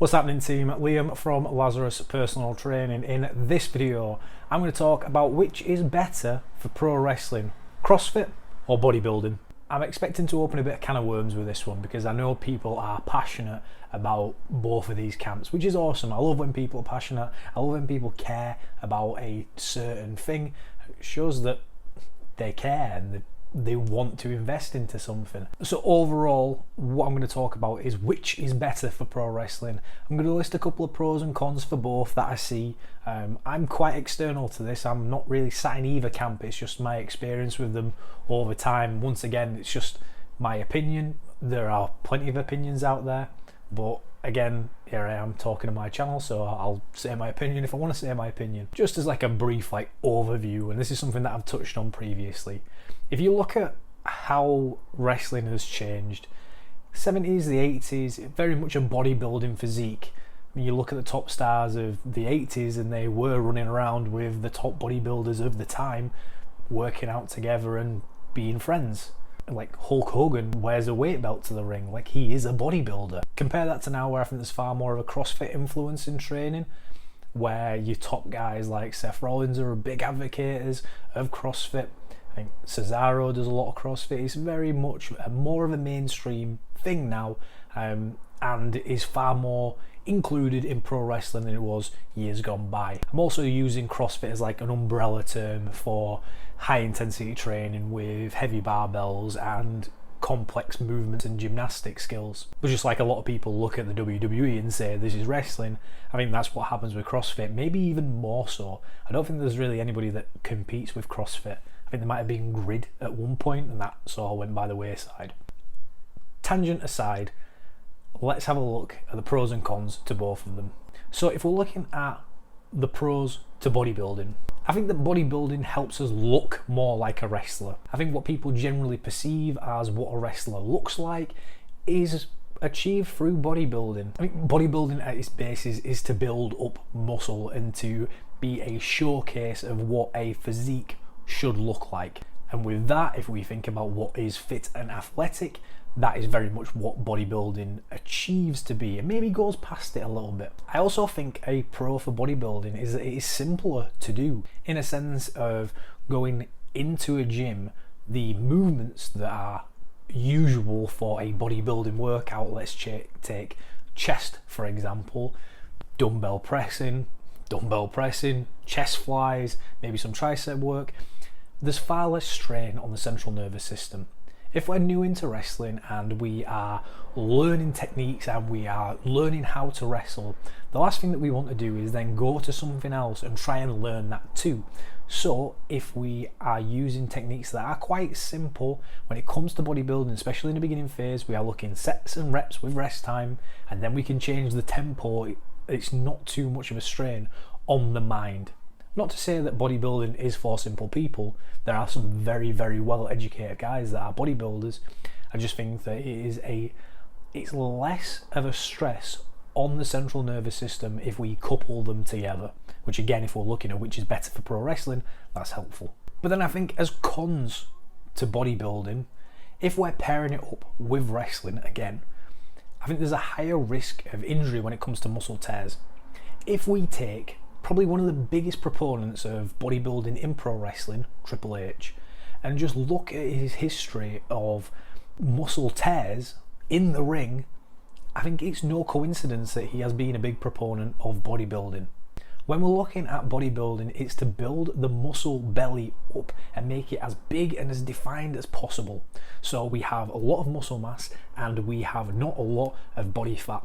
What's happening, team? Liam from Lazarus Personal Training. In this video, I'm going to talk about which is better for pro wrestling, CrossFit or bodybuilding. I'm expecting to open a bit of can of worms with this one because I know people are passionate about both of these camps, which is awesome. I love when people are passionate. I love when people care about a certain thing. It shows that they care and they want to invest into something. So overall, what I'm going to talk about is which is better for pro wrestling. I'm going to list a couple of pros and cons for both that I see. I'm quite external to this. I'm not really sat in either camp. It's just my experience with them over time. Once again, it's just my opinion. There are plenty of opinions out there, but again, here I am talking on my channel, so I'll say my opinion if I want to say my opinion. Just as like a brief overview, and this is something that I've touched on previously. If you look at how wrestling has changed, 70s, the 80s, very much a bodybuilding physique. I mean, you look at the top stars of the 80s and they were running around with the top bodybuilders of the time, working out together and being friends. Like Hulk Hogan wears a weight belt to the ring, like he is a bodybuilder. Compare that to now, where I think there's far more of a CrossFit influence in training, where your top guys like Seth Rollins are big advocates of CrossFit. I think Cesaro does a lot of CrossFit. It's very much more of a mainstream thing now, and is far more included in pro wrestling than it was years gone by. I'm also using CrossFit as like an umbrella term for high intensity training with heavy barbells and complex movements and gymnastic skills. But just like a lot of people look at the WWE and say this is wrestling, I think that's what happens with CrossFit, maybe even more so. I don't think there's really anybody that competes with CrossFit. I think there might have been Grid at one point and that sort of went by the wayside. Tangent aside, let's have a look at the pros and cons to both of them. So if we're looking at the pros to bodybuilding, I think that bodybuilding helps us look more like a wrestler. I think what people generally perceive as what a wrestler looks like is achieved through bodybuilding. I think bodybuilding at its basis is to build up muscle and to be a showcase of what a physique should look like. And with that, if we think about what is fit and athletic, that is very much what bodybuilding achieves to be, and maybe goes past it a little bit. I also think a pro for bodybuilding is that it is simpler to do, in a sense of going into a gym, the movements that are usual for a bodybuilding workout. Let's take chest for example, dumbbell pressing, chest flies, maybe some tricep work. There's far less strain on the central nervous system. If we're new into wrestling and we are learning techniques and we are learning how to wrestle, the last thing that we want to do is then go to something else and try and learn that too. So if we are using techniques that are quite simple when it comes to bodybuilding, especially in the beginning phase, we are looking sets and reps with rest time, and then we can change the tempo. It's not too much of a strain on the mind. Not to say that bodybuilding is for simple people. There are some very, very well educated guys that are bodybuilders. I just think that it's less of a stress on the central nervous system if we couple them together, which again, if we're looking at which is better for pro wrestling, that's helpful. But then I think as cons to bodybuilding, if we're pairing it up with wrestling again, I think there's a higher risk of injury when it comes to muscle tears. If we take probably one of the biggest proponents of bodybuilding in pro wrestling, Triple H, and just look at his history of muscle tears in the ring, I think it's no coincidence that he has been a big proponent of bodybuilding. When we're looking at bodybuilding, it's to build the muscle belly up and make it as big and as defined as possible. So we have a lot of muscle mass and we have not a lot of body fat.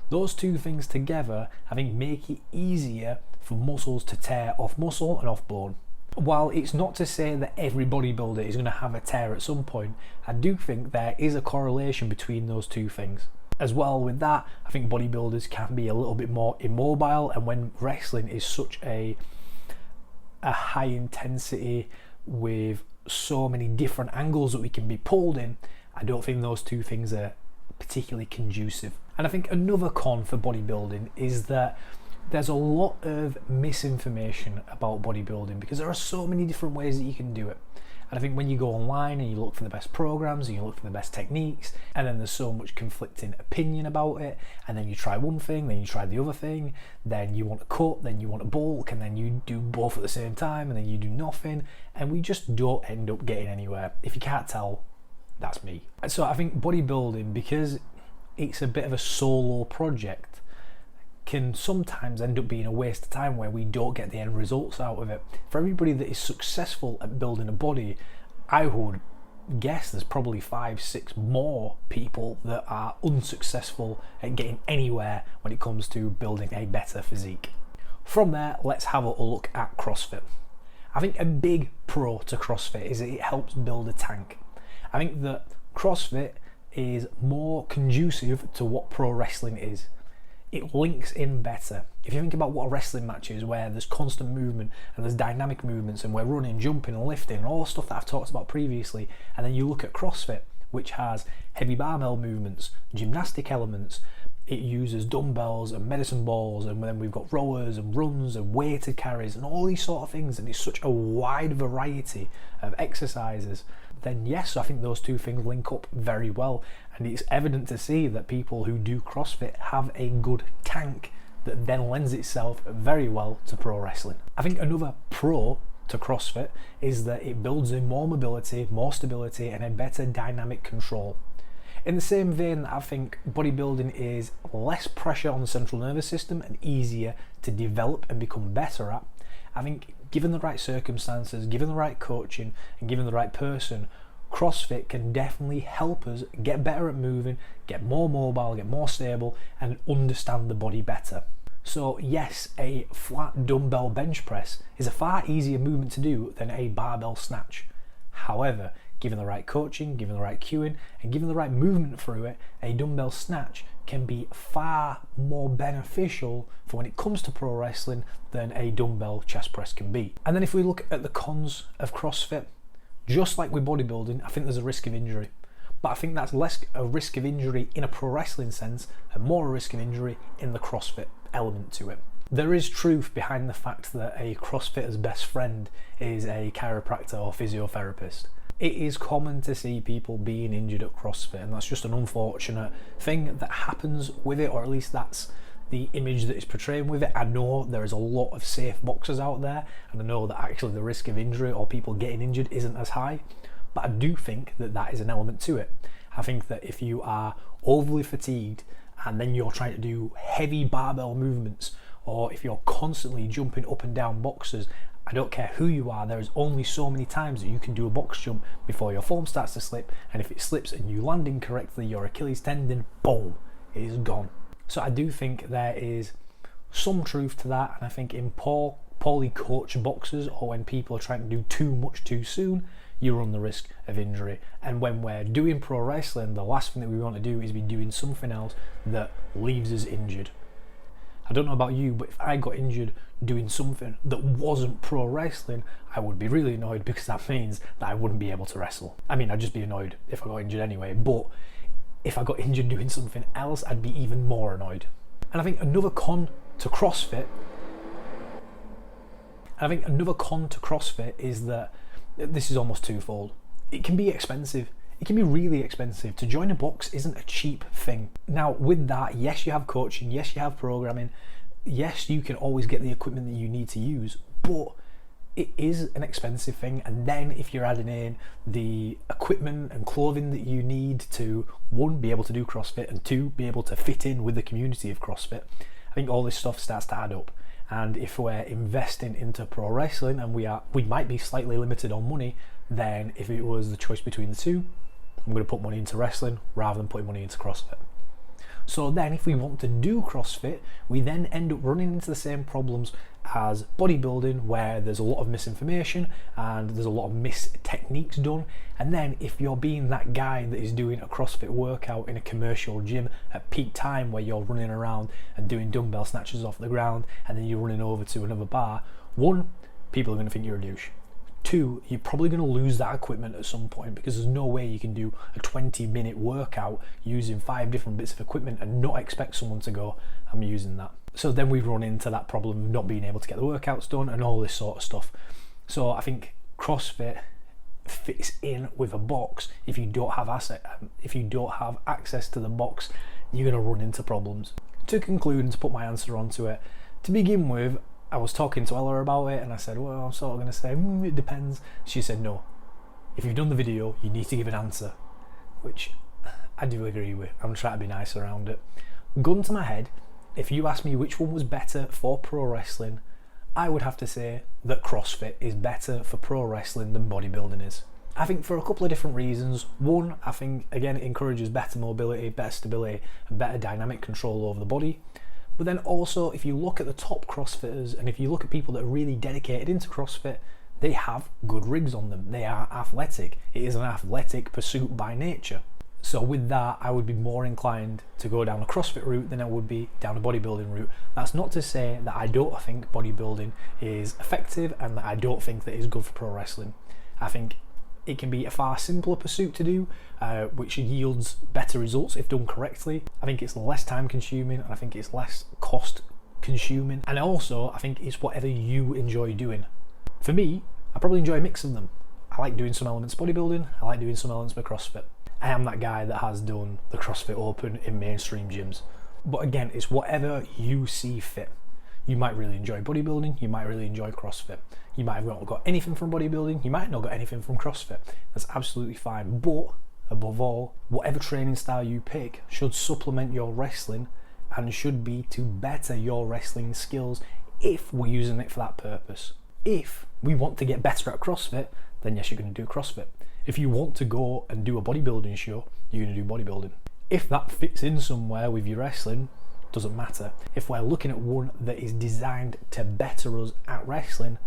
Those two things together, I think, make it easier for muscles to tear off muscle and off bone. While it's not to say that every bodybuilder is going to have a tear at some point, I do think there is a correlation between those two things. As well with that, I think bodybuilders can be a little bit more immobile, and when wrestling is such a high intensity with so many different angles that we can be pulled in, I don't think those two things are particularly conducive. And I think another con for bodybuilding is that there's a lot of misinformation about bodybuilding because there are so many different ways that you can do it. And I think when you go online and you look for the best programs and you look for the best techniques, and then there's so much conflicting opinion about it, and then you try one thing, then you try the other thing, then you want a cut, then you want a bulk, and then you do both at the same time, and then you do nothing, and we just don't end up getting anywhere. If you can't tell, that's me. So I think bodybuilding, because it's a bit of a solo project, can sometimes end up being a waste of time where we don't get the end results out of it. For everybody that is successful at building a body, I would guess there's probably 5-6 more people that are unsuccessful at getting anywhere when it comes to building a better physique. From there, let's have a look at CrossFit. I think a big pro to CrossFit is that it helps build a tank. I think that CrossFit is more conducive to what pro wrestling is. It links in better. If you think about what a wrestling match is, where there's constant movement and there's dynamic movements and we're running, jumping and lifting and all the stuff that I've talked about previously, and then you look at CrossFit, which has heavy barbell movements, gymnastic elements, it uses dumbbells and medicine balls, and then we've got rowers and runs and weighted carries and all these sort of things, and it's such a wide variety of exercises, then yes, I think those two things link up very well, and it's evident to see that people who do CrossFit have a good tank that then lends itself very well to pro wrestling. I think another pro to CrossFit is that it builds in more mobility, more stability, and a better dynamic control. In the same vein, I think bodybuilding is less pressure on the central nervous system and easier to develop and become better at. I think given the right circumstances, given the right coaching, and given the right person, CrossFit can definitely help us get better at moving, get more mobile, get more stable, and understand the body better. So yes, a flat dumbbell bench press is a far easier movement to do than a barbell snatch. However, given the right coaching, given the right cueing, and given the right movement through it, a dumbbell snatch can be far more beneficial for when it comes to pro wrestling than a dumbbell chest press can be. And then if we look at the cons of CrossFit, just like with bodybuilding, I think there's a risk of injury. But I think that's less a risk of injury in a pro wrestling sense and more a risk of injury in the CrossFit element to it. There is truth behind the fact that a CrossFitter's best friend is a chiropractor or physiotherapist. It is common to see people being injured at CrossFit, and that's just an unfortunate thing that happens with it, or at least that's the image that is portraying with it. I know there is a lot of safe boxers out there, and I know that actually the risk of injury or people getting injured isn't as high, but I do think that that is an element to it. I think that if you are overly fatigued and then you're trying to do heavy barbell movements, or if you're constantly jumping up and down boxes, I don't care who you are, there is only so many times that you can do a box jump before your form starts to slip, and if it slips and you land incorrectly, your Achilles tendon, boom, it is gone. So I do think there is some truth to that, and I think in poorly coached boxers, or when people are trying to do too much too soon, you run the risk of injury. And when we're doing pro wrestling, the last thing that we want to do is be doing something else that leaves us injured. I don't know about you, but if I got injured doing something that wasn't pro wrestling, I would be really annoyed, because that means that I wouldn't be able to wrestle. I mean, I'd just be annoyed if I got injured anyway, but if I got injured doing something else, I'd be even more annoyed. And I think another con to CrossFit is that this is almost twofold. It can be expensive. It can be really expensive. To join a box isn't a cheap thing. Now with that, yes, you have coaching, yes, you have programming, yes, you can always get the equipment that you need to use, but it is an expensive thing. And then if you're adding in the equipment and clothing that you need to, one, be able to do CrossFit, and two, be able to fit in with the community of CrossFit, I think all this stuff starts to add up. And if we're investing into pro wrestling and we might be slightly limited on money, then if it was the choice between the two, I'm going to put money into wrestling rather than putting money into CrossFit. So then if we want to do CrossFit, we then end up running into the same problems as bodybuilding, where there's a lot of misinformation and there's a lot of missed techniques done. And then if you're being that guy that is doing a CrossFit workout in a commercial gym at peak time, where you're running around and doing dumbbell snatches off the ground, and then you're running over to another bar, one, people are going to think you're a douche. Two, you're probably going to lose that equipment at some point, because there's no way you can do a 20-minute workout using 5 different bits of equipment and not expect someone to go, I'm using that. So then we run into that problem of not being able to get the workouts done and all this sort of stuff. So I think CrossFit, fits in with a box. If you don't have access to the box, you're going to run into problems. To conclude and to put my answer onto it, to begin with, I was talking to Ella about it and I said, well, I'm sort of going to say, it depends. She said, no, if you've done the video, you need to give an answer, which I do agree with. I'm trying to be nice around it. Gun to my head, if you ask me which one was better for pro wrestling, I would have to say that CrossFit is better for pro wrestling than bodybuilding is. I think for a couple of different reasons. One, I think, again, it encourages better mobility, better stability, and better dynamic control over the body. But then also, if you look at the top CrossFitters, and if you look at people that are really dedicated into CrossFit, they have good rigs on them. They are athletic. It is an athletic pursuit by nature. So with that, I would be more inclined to go down a CrossFit route than I would be down a bodybuilding route. That's not to say that I don't think bodybuilding is effective and that I don't think that it's good for pro wrestling. I think it can be a far simpler pursuit to do, which yields better results if done correctly. I think it's less time consuming and I think it's less cost consuming. And also, I think it's whatever you enjoy doing. For me, I probably enjoy a mix of them. I like doing some elements of bodybuilding, I like doing some elements of CrossFit. I am that guy that has done the CrossFit Open in mainstream gyms. But again, it's whatever you see fit. You might really enjoy bodybuilding, you might really enjoy CrossFit. You might have not got anything from bodybuilding, you might not got anything from CrossFit. That's absolutely fine. But above all, whatever training style you pick should supplement your wrestling and should be to better your wrestling skills if we're using it for that purpose. If we want to get better at CrossFit, then yes, you're going to do CrossFit. If you want to go and do a bodybuilding show, you're going to do bodybuilding. If that fits in somewhere with your wrestling, doesn't matter. If we're looking at one that is designed to better us at wrestling,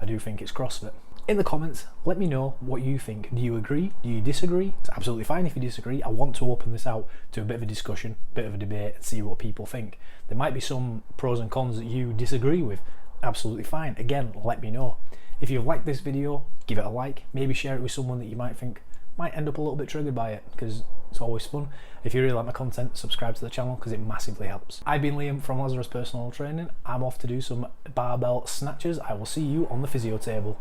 I do think it's CrossFit. In the comments, let me know what you think. Do you agree? Do you disagree? It's absolutely fine if you disagree. I want to open this out to a bit of a discussion, a bit of a debate, and see what people think. There might be some pros and cons that you disagree with. Absolutely fine. Again, let me know. If you've liked this video, give it a like. Maybe share it with someone that you might think might end up a little bit triggered by it, because it's always fun. If you really like my content, subscribe to the channel because it massively helps. I've been Liam from Lazarus Personal Training. I'm off to do some barbell snatches. I will see you on the physio table.